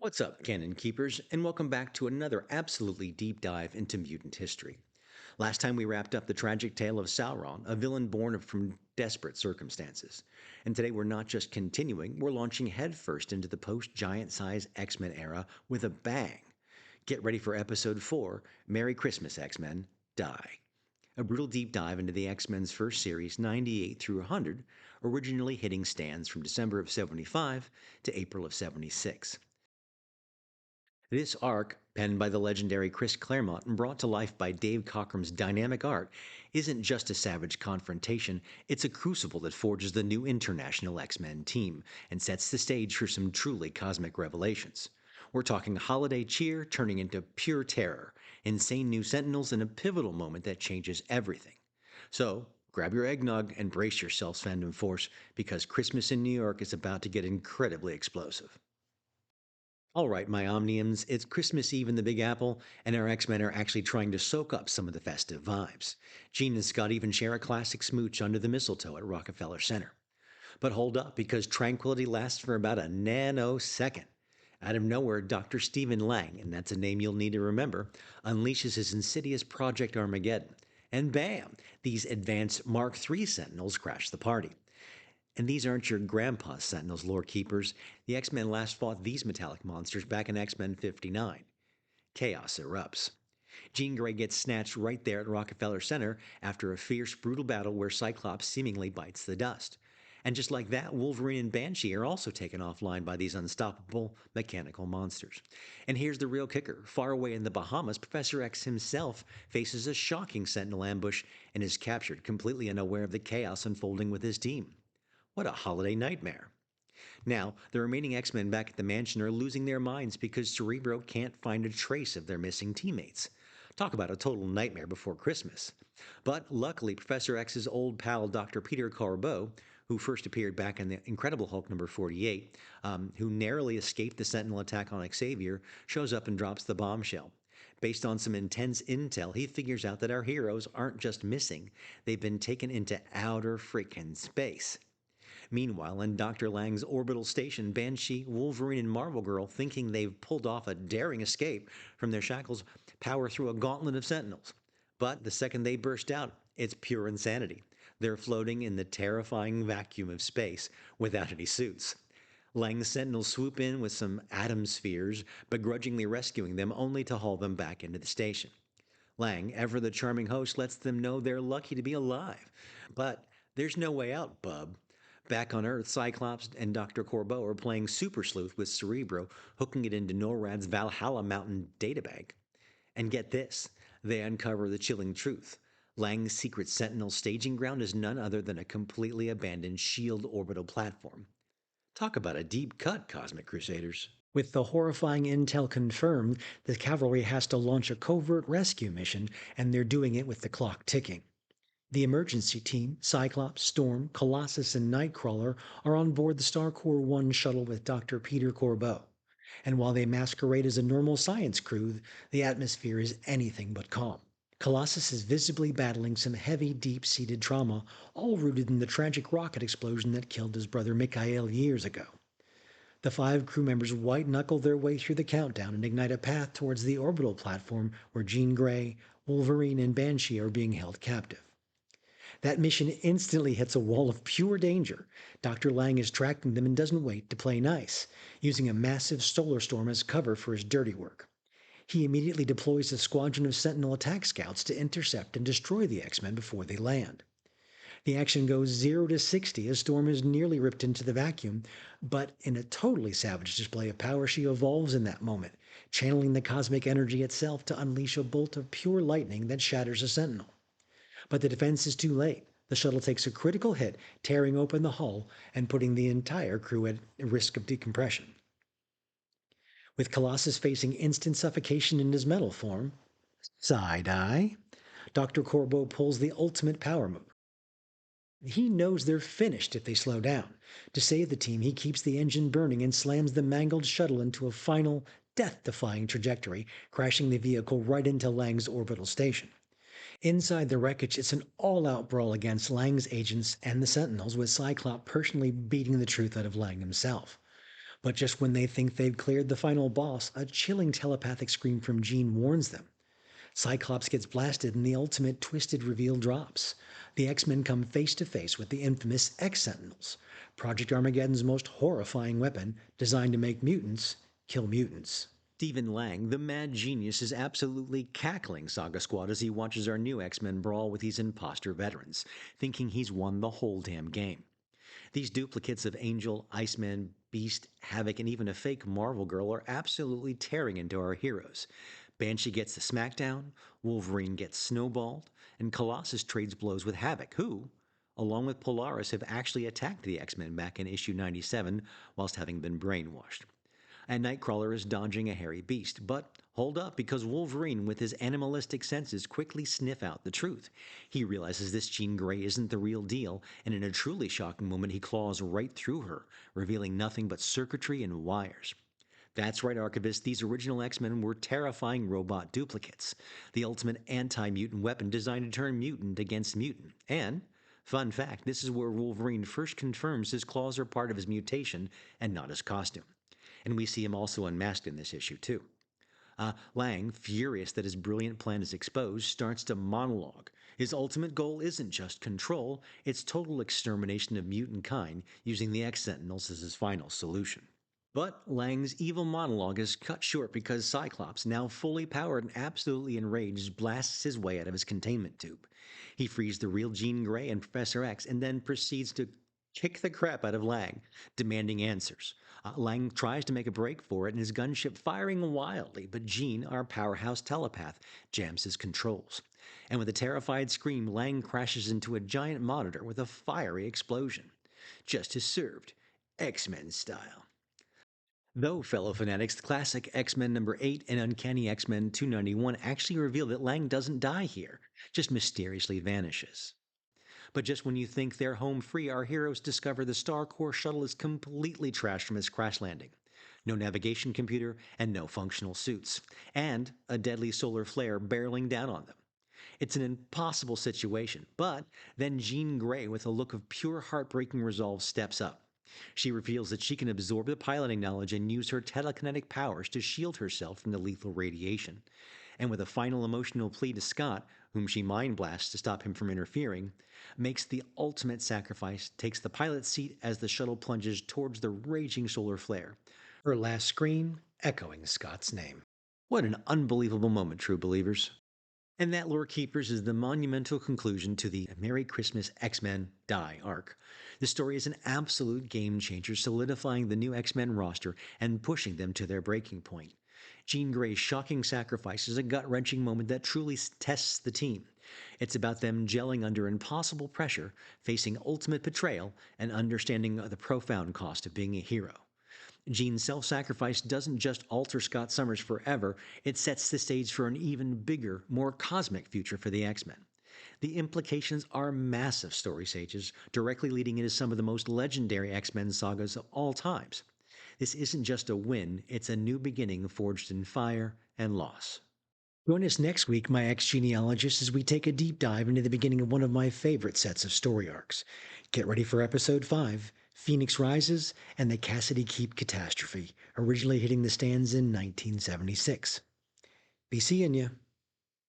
What's up, Canon Keepers, and welcome back to another absolutely deep dive into mutant history. Last time we wrapped up the tragic tale of Sauron, a villain born from desperate circumstances. And today we're not just continuing, we're launching headfirst into the post giant size X Men era with a bang. Get ready for episode 4 Merry Christmas, X Men, Die. A brutal deep dive into the X Men's first series, 98 through 100, originally hitting stands from December of 75 to April of 76. This arc, penned by the legendary Chris Claremont and brought to life by Dave Cockrum's dynamic art, isn't just a savage confrontation, it's a crucible that forges the new International X-Men team and sets the stage for some truly cosmic revelations. We're talking holiday cheer turning into pure terror, insane new Sentinels, and a pivotal moment that changes everything. So, grab your eggnog and brace yourselves, fandom force, because Christmas in New York is about to get incredibly explosive. All right, my Omniums, it's Christmas Eve in the Big Apple, and our X-Men are actually trying to soak up some of the festive vibes. Jean and Scott even share a classic smooch under the mistletoe at Rockefeller Center. But hold up, because tranquility lasts for about a nanosecond. Out of nowhere, Dr. Stephen Lang, and that's a name you'll need to remember, unleashes his insidious Project Armageddon. And bam, these advanced Mark III Sentinels crash the party. And these aren't your grandpa's Sentinels, lore keepers. The X-Men last fought these metallic monsters back in X-Men 59. Chaos erupts. Jean Grey gets snatched right there at Rockefeller Center after a fierce, brutal battle where Cyclops seemingly bites the dust. And just like that, Wolverine and Banshee are also taken offline by these unstoppable mechanical monsters. And here's the real kicker. Far away in the Bahamas, Professor X himself faces a shocking Sentinel ambush and is captured, completely unaware of the chaos unfolding with his team. What a holiday nightmare. Now, the remaining X-Men back at the mansion are losing their minds because Cerebro can't find a trace of their missing teammates. Talk about a total nightmare before Christmas. But luckily, Professor X's old pal Dr. Peter Corbeau, who first appeared back in the Incredible Hulk number 48, who narrowly escaped the Sentinel attack on Xavier, shows up and drops the bombshell. Based on some intense intel, he figures out that our heroes aren't just missing, they've been taken into outer freaking space. Meanwhile, in Dr. Lang's orbital station, Banshee, Wolverine, and Marvel Girl, thinking they've pulled off a daring escape from their shackles, power through a gauntlet of Sentinels. But the second they burst out, it's pure insanity. They're floating in the terrifying vacuum of space without any suits. Lang's Sentinels swoop in with some atom spheres, begrudgingly rescuing them only to haul them back into the station. Lang, ever the charming host, lets them know they're lucky to be alive. But there's no way out, bub. Back on Earth, Cyclops and Dr. Corbeau are playing Super Sleuth with Cerebro, hooking it into NORAD's Valhalla Mountain databank. And get this, they uncover the chilling truth. Lang's secret Sentinel staging ground is none other than a completely abandoned SHIELD orbital platform. Talk about a deep cut, Cosmic Crusaders. With the horrifying intel confirmed, the cavalry has to launch a covert rescue mission, and they're doing it with the clock ticking. The emergency team, Cyclops, Storm, Colossus, and Nightcrawler, are on board the StarCorps 1 shuttle with Dr. Peter Corbeau. And while they masquerade as a normal science crew, the atmosphere is anything but calm. Colossus is visibly battling some heavy, deep-seated trauma, all rooted in the tragic rocket explosion that killed his brother Mikhail years ago. The 5 crew members white-knuckle their way through the countdown and ignite a path towards the orbital platform where Jean Grey, Wolverine, and Banshee are being held captive. That mission instantly hits a wall of pure danger. Dr. Lang is tracking them and doesn't wait to play nice, using a massive solar storm as cover for his dirty work. He immediately deploys a squadron of Sentinel attack scouts to intercept and destroy the X-Men before they land. The action goes 0 to 60 as Storm is nearly ripped into the vacuum, but in a totally savage display of power, she evolves in that moment, channeling the cosmic energy itself to unleash a bolt of pure lightning that shatters a Sentinel. But the defense is too late. The shuttle takes a critical hit, tearing open the hull and putting the entire crew at risk of decompression. With Colossus facing instant suffocation in his metal form, side-eye, Dr. Corbeau pulls the ultimate power move. He knows they're finished if they slow down. To save the team, he keeps the engine burning and slams the mangled shuttle into a final, death-defying trajectory, crashing the vehicle right into Lang's orbital station. Inside the wreckage, it's an all-out brawl against Lang's agents and the Sentinels, with Cyclops personally beating the truth out of Lang himself. But just when they think they've cleared the final boss, a chilling telepathic scream from Jean warns them. Cyclops gets blasted and the ultimate twisted reveal drops. The X-Men come face to face with the infamous X-Sentinels, Project Armageddon's most horrifying weapon, designed to make mutants kill mutants. Stephen Lang, the mad genius, is absolutely cackling Saga Squad as he watches our new X-Men brawl with these imposter veterans, thinking he's won the whole damn game. These duplicates of Angel, Iceman, Beast, Havoc, and even a fake Marvel girl are absolutely tearing into our heroes. Banshee gets the smackdown, Wolverine gets snowballed, and Colossus trades blows with Havoc, who, along with Polaris, have actually attacked the X-Men back in issue 97 whilst having been brainwashed. And Nightcrawler is dodging a hairy beast, but hold up, because Wolverine, with his animalistic senses, quickly sniff out the truth. He realizes this Jean Grey isn't the real deal, and in a truly shocking moment, he claws right through her, revealing nothing but circuitry and wires. That's right, Archivists, these original X-Men were terrifying robot duplicates, the ultimate anti-mutant weapon designed to turn mutant against mutant. And, fun fact, this is where Wolverine first confirms his claws are part of his mutation and not his costume. And we see him also unmasked in this issue, too. Lang, furious that his brilliant plan is exposed, starts to monologue. His ultimate goal isn't just control, it's total extermination of mutant kind, using the X-Sentinels as his final solution. But Lang's evil monologue is cut short because Cyclops, now fully powered and absolutely enraged, blasts his way out of his containment tube. He frees the real Jean Grey and Professor X and then proceeds to kick the crap out of Lang, demanding answers. Lang tries to make a break for it and his gunship firing wildly, but Jean, our powerhouse telepath, jams his controls. And with a terrified scream, Lang crashes into a giant monitor with a fiery explosion. Just as served, X-Men style. Though, fellow fanatics, the classic X-Men number 8 and Uncanny X-Men 291 actually reveal that Lang doesn't die here, just mysteriously vanishes. But just when you think they're home free, our heroes discover the StarCorps shuttle is completely trashed from its crash landing. No navigation computer and no functional suits, and a deadly solar flare barreling down on them. It's an impossible situation, but then Jean Grey, with a look of pure heartbreaking resolve, steps up. She reveals that she can absorb the piloting knowledge and use her telekinetic powers to shield herself from the lethal radiation. And with a final emotional plea to Scott, whom she mind blasts to stop him from interfering, makes the ultimate sacrifice, takes the pilot's seat as the shuttle plunges towards the raging solar flare, her last scream echoing Scott's name. What an unbelievable moment, true believers. And that, Lore Keepers, is the monumental conclusion to the Merry Christmas X-Men Die arc. The story is an absolute game changer, solidifying the new X-Men roster and pushing them to their breaking point. Jean Grey's shocking sacrifice is a gut-wrenching moment that truly tests the team. It's about them gelling under impossible pressure, facing ultimate betrayal, and understanding the profound cost of being a hero. Jean's self-sacrifice doesn't just alter Scott Summers forever, it sets the stage for an even bigger, more cosmic future for the X-Men. The implications are massive, story sages, directly leading into some of the most legendary X-Men sagas of all times. This isn't just a win, it's a new beginning forged in fire and loss. Join us next week, my ex-genealogists, as we take a deep dive into the beginning of one of my favorite sets of story arcs. Get ready for episode 5, Phoenix Rises and the Cassidy Keep Catastrophe, originally hitting the stands in 1976. Be seeing ya.